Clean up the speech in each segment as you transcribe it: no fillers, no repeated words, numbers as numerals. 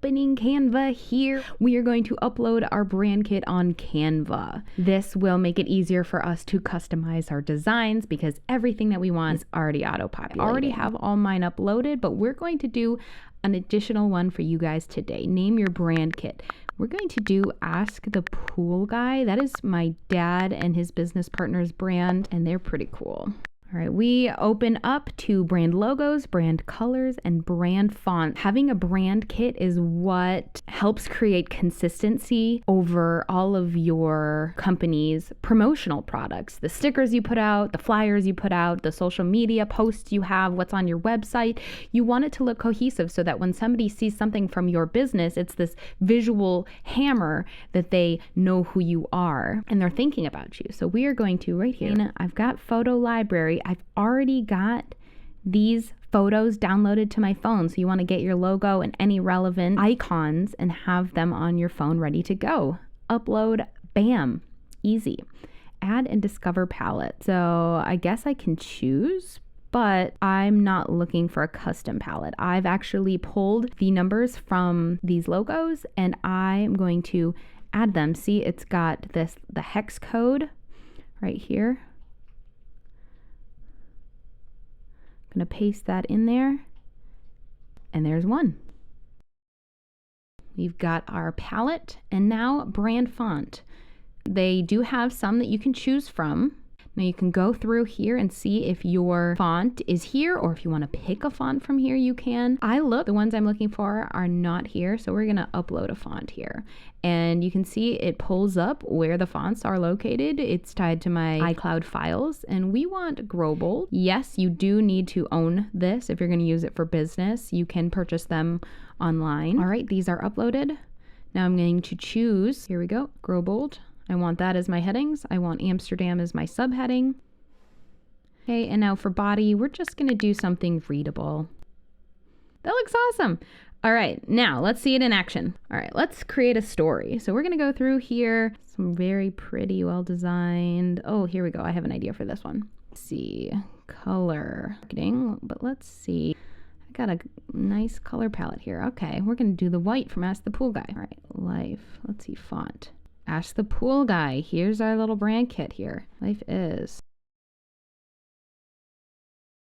opening Canva here. We are going to upload our brand kit on Canva. This will make it easier for us to customize our designs because everything that we want is already auto-populated. I already have all mine uploaded, but we're going to do an additional one for you guys today. Name your brand kit. We're going to do Ask the Pool Guy. That is my dad and his business partner's brand, and they're pretty cool. All right, we open up to brand logos, brand colors, and brand fonts. Having a brand kit is what helps create consistency over all of your company's promotional products. The stickers you put out, the flyers you put out, the social media posts you have, what's on your website. You want it to look cohesive so that when somebody sees something from your business, it's this visual hammer that they know who you are and they're thinking about you. So we are going to right here. I've got photo library. I've already got these photos downloaded to my phone. So you want to get your logo and any relevant icons and have them on your phone ready to go. Upload, bam, easy. Add and discover palette. So I guess I can choose, but I'm not looking for a custom palette. I've actually pulled the numbers from these logos and I'm going to add them. See, it's got the hex code right here. I'm going to paste that in there, and there's one. We've got our palette, and now brand font. They do have some that you can choose from. Now you can go through here and see if your font is here, or if you want to pick a font from here, you can. The ones I'm looking for are not here, so we're going to upload a font here. And you can see it pulls up where the fonts are located. It's tied to my iCloud files, and we want Grow Bold. Yes, you do need to own this if you're going to use it for business. You can purchase them online. All right, these are uploaded. Now I'm going to choose, here we go, Grow Bold. I want that as my headings. I want Amsterdam as my subheading. Okay, and now for body, we're just gonna do something readable. That looks awesome. All right, now let's see it in action. All right, let's create a story. So we're gonna go through here, some very pretty, well-designed. Oh, here we go, I have an idea for this one. Let's see, color marketing, but let's see. I got a nice color palette here. Okay, we're gonna do the white from Ask the Pool Guy. All right, life, let's see, font. Ask the Pool Guy. Here's our little brand kit here. Life is.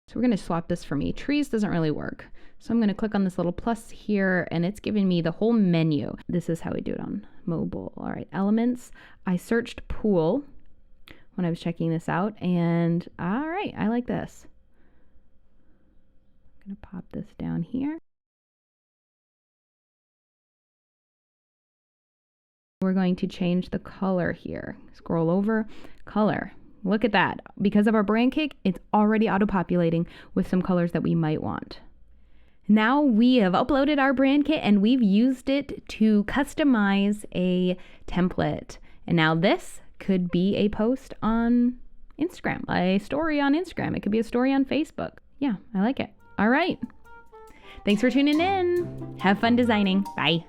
So we're going to swap this for me. Trees doesn't really work. So I'm going to click on this little plus here and it's giving me the whole menu. This is how we do it on mobile. All right, elements. I searched pool when I was checking this out and all right, I like this. I'm going to pop this down here. We're going to change the color here. Scroll over, color. Look at that. Because of our brand kit, it's already auto-populating with some colors that we might want. Now we have uploaded our brand kit and we've used it to customize a template. And now this could be a post on Instagram, a story on Instagram. It could be a story on Facebook. Yeah, I like it. All right. Thanks for tuning in. Have fun designing. Bye.